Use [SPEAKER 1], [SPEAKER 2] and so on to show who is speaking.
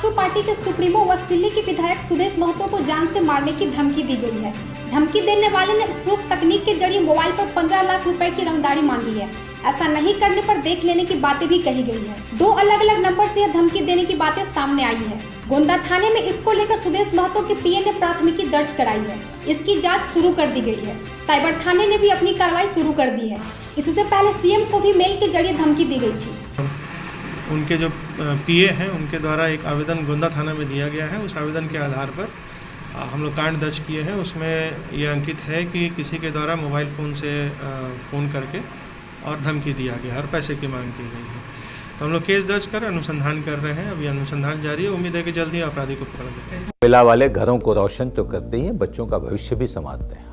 [SPEAKER 1] AJSU party के supremo व सिल्ली के विधायक सुदेश महतो को जान से मारने की धमकी दी गई है। धमकी देने वाले ने स्प्रूफ तकनीक के जरिए मोबाइल पर 15 लाख रुपए की रंगदारी मांगी है। ऐसा नहीं करने पर देख लेने की बातें भी कही गई है। 2 अलग अलग नंबर से यह धमकी देने की बातें सामने आई है। गोंदा थाने में इसको लेकर सुदेश महतो के पीए ने प्राथमिकी दर्ज कराई है। इसकी जांच शुरू कर दी गई है। साइबर थाने ने भी अपनी कार्रवाई शुरू कर दी है। इससे पहले सीएम को भी मेल के जरिए धमकी दी गई थी।
[SPEAKER 2] उनके जो पीए हैं उनके द्वारा एक आवेदन गोंदा थाना में दिया गया है। उस आवेदन के आधार पर हम लोग कांड दर्ज किए हैं। उसमें यह अंकित है कि किसी के द्वारा मोबाइल फ़ोन से फ़ोन करके और धमकी दिया गया और पैसे की मांग की गई है। तो हम लोग केस दर्ज कर अनुसंधान कर रहे हैं। अभी अनुसंधान जारी है। उम्मीद है कि जल्द ही अपराधी को पकड़ लेंगे।
[SPEAKER 3] महिला वाले घरों को रोशन तो करते ही हैं, बच्चों का भविष्य भी संवारते हैं।